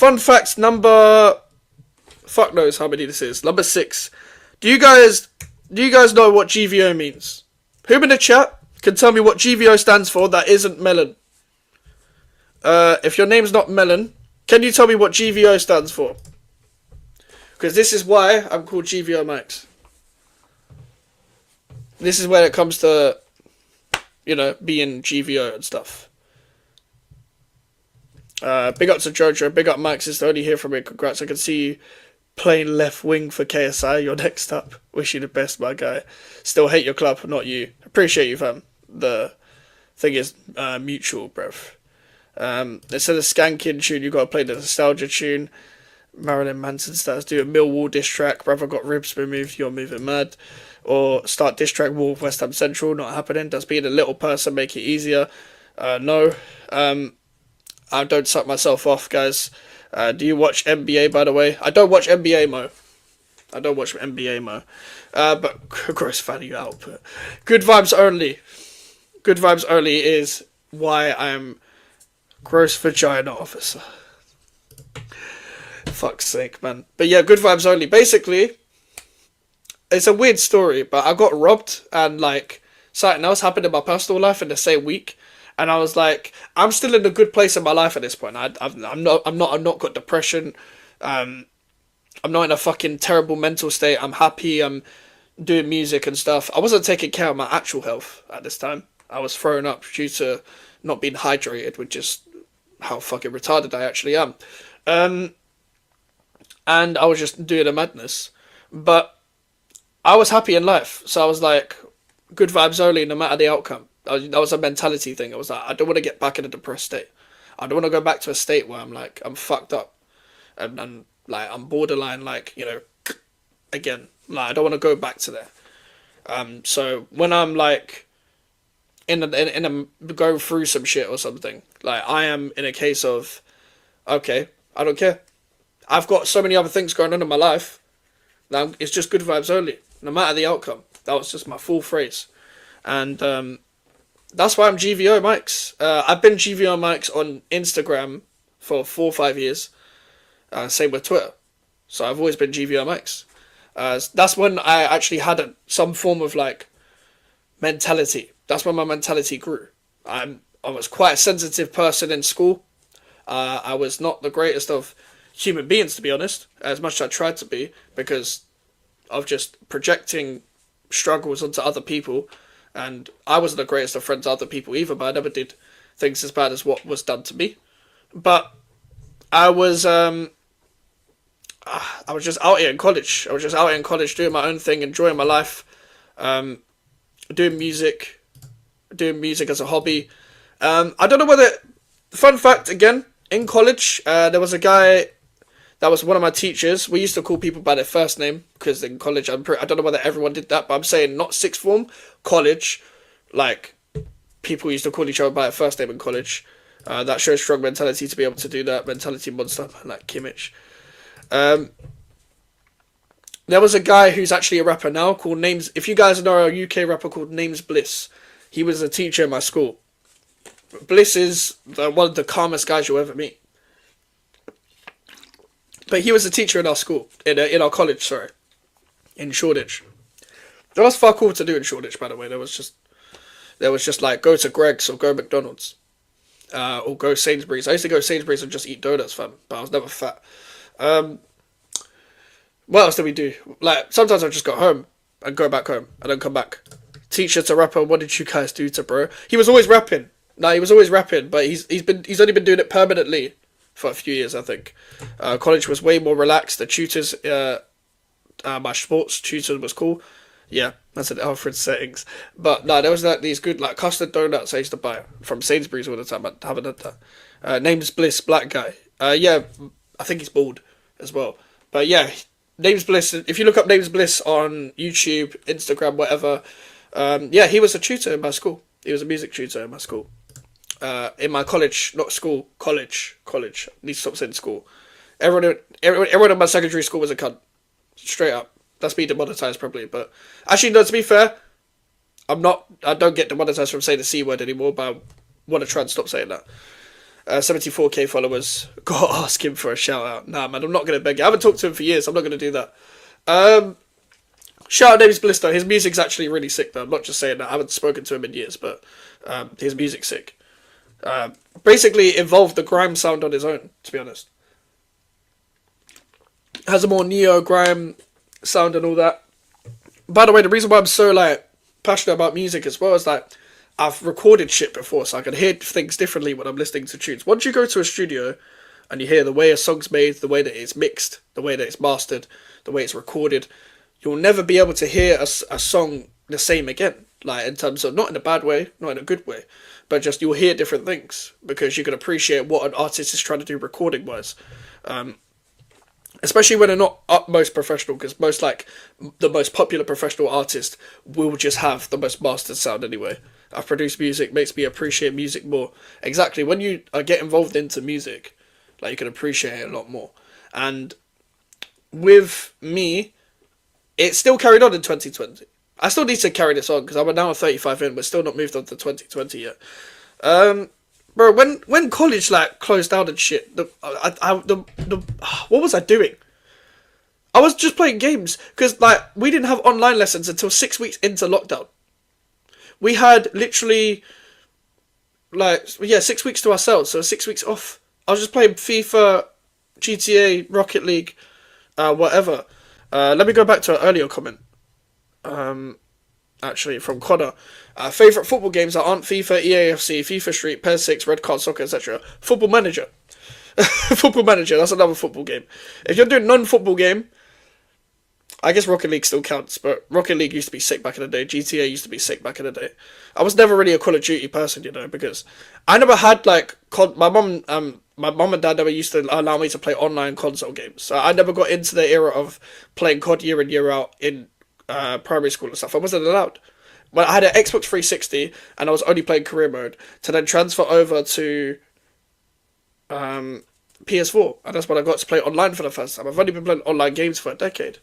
Fun fact number... Fuck knows how many this is. Number 6. Do you guys know what GVO means? Who in the chat can tell me what GVO stands for that isn't melon? If your name's not melon, can you tell me what GVO stands for? Because this is why I'm called GVO Max. This is when it comes to, you know, being GVO and stuff. Big up to Jojo, big up Max, it's only here from me, congrats, I can see you playing left wing for KSI, you're next up, wish you the best, my guy. Still hate your club, not you. Appreciate you, fam. The thing is mutual, bruv. Instead of skanking tune, you gotta play the nostalgia tune. Marilyn Manson starts do a Millwall diss track, brother got ribs removed, you're moving mad. Or start diss track Wall of West Ham Central, not happening. Does being a little person make it easier? No. I don't suck myself off, guys. Do you watch NBA, by the way? I don't watch NBA, Mo. I don't watch NBA, Mo. But gross value output. Good vibes only. Good vibes only is why I'm gross vagina officer. Fuck's sake, man. But yeah, good vibes only. Basically, it's a weird story, but I got robbed and like something else happened in my personal life in the same week. And I was like, I'm still in a good place in my life at this point. I'm not got depression. I'm not in a fucking terrible mental state. I'm happy. I'm doing music and stuff. I wasn't taking care of my actual health at this time. I was throwing up due to not being hydrated, which is how fucking retarded I actually am. And I was just doing a madness. But I was happy in life. So I was like, good vibes only, no matter the outcome. That was a mentality thing. I was like, I don't want to get back in a depressed state. I don't want to go back to a state where I'm like, I'm fucked up. And like, I'm borderline, like, you know, again. Like, I don't want to go back to there. So when I'm like, in a going through some shit or something, like, I am in a case of, okay, I don't care. I've got so many other things going on in my life. That it's just good vibes only, no matter the outcome. That was just my full phrase. And, that's why I'm GVO Mikes. I've been GVO Mikes on Instagram for 4 or 5 years. Same with Twitter. So I've always been GVO Mikes. That's when I actually had some form of like mentality. That's when my mentality grew. I was quite a sensitive person in school. I was not the greatest of human beings, to be honest, as much as I tried to be, because of just projecting struggles onto other people. And I wasn't the greatest of friends to other people either, but I never did things as bad as what was done to me. But I was just out here in college. I was just out here in college doing my own thing, enjoying my life, doing music as a hobby. I don't know whether... Fun fact, again, in college, there was a guy that was one of my teachers. We used to call people by their first name, because in college, I don't know whether everyone did that, but I'm saying not sixth form, college. Like, people used to call each other by their first name in college. That shows strong mentality to be able to do that. Mentality monster, like Kimmich. There was a guy who's actually a rapper now called Names... If you guys know a UK rapper called Namesbliss, he was a teacher in my school. Bliss is one of the calmest guys you'll ever meet. But he was a teacher in our school, in our college, sorry, in Shoreditch. There was fuck all to do in Shoreditch, by the way. There was just like, go to Greg's or go McDonald's, or go Sainsbury's. I used to go to Sainsbury's and just eat donuts, fam, but I was never fat. What else did we do? Like, sometimes I just go home and go back home and then come back. Teacher to rapper, what did you guys do to bro? He was always rapping. No, he was always rapping, but he's only been doing it permanently for a few years, I think. College was way more relaxed. The tutors, my sports tutor was cool. Yeah, that's in Alfred's settings. But no, there was like these good like custard donuts I used to buy from Sainsbury's all the time. I haven't had that. Namesbliss, black guy. Yeah, I think he's bald as well. But yeah, Namesbliss. If you look up Namesbliss on YouTube, Instagram, whatever, yeah, he was a tutor in my school. He was a music tutor in my school. In my college, not school, college. Need to stop saying school. Everyone in my secondary school was a cunt. Straight up. That's me demonetized probably, but actually no, to be fair, I don't get demonetized from saying the C word anymore, but I want to try and stop saying that. 74k followers. Gotta ask him for a shout out. Nah, man, I'm not gonna beg you. I haven't talked to him for years. I'm not gonna do that. Shout out Namesbliss though. His music's actually really sick though. I'm not just saying that. I haven't spoken to him in years, but his music's sick. Basically evolved the grime sound on his own, to be honest. Has a more neo grime sound and all that. By the way, the reason why I'm so like passionate about music as well is that I've recorded shit before, so I can hear things differently when I'm listening to tunes. Once you go to a studio and you hear the way a song's made, the way that it's mixed, the way that it's mastered, the way it's recorded, you'll never be able to hear a song the same again. Like, in terms of, not in a bad way, not in a good way, but just you'll hear different things because you can appreciate what an artist is trying to do recording wise. Especially when they're not utmost professional, because the most popular professional artist will just have the most mastered sound anyway. I've produced music, makes me appreciate music more. Exactly, when you get involved into music, like, you can appreciate it a lot more. And with me, it still carried on in 2020. I still need to carry this on, because I'm now 35 in, but still not moved on to 2020 yet. Bro, when college like closed down and shit, what was I doing? I was just playing games because like we didn't have online lessons until 6 weeks into lockdown. We had literally 6 weeks to ourselves, so 6 weeks off. I was just playing FIFA, GTA, Rocket League, whatever. Let me go back to an earlier comment. Actually, from Connor. Favourite football games that aren't FIFA, EAFC, FIFA Street, PES 6, Red Card Soccer, etc. Football Manager. Football Manager, that's another football game. If you're doing non-football game, I guess Rocket League still counts, but Rocket League used to be sick back in the day. GTA used to be sick back in the day. I was never really a Call of Duty person, because I never had, my mum and dad never used to allow me to play online console games. So I never got into the era of playing COD year in, year out in primary school and stuff. I wasn't allowed. When I had an Xbox 360 and I was only playing career mode, to then transfer over to PS4, and that's when I got to play online for the first time. I've only been playing online games for a decade.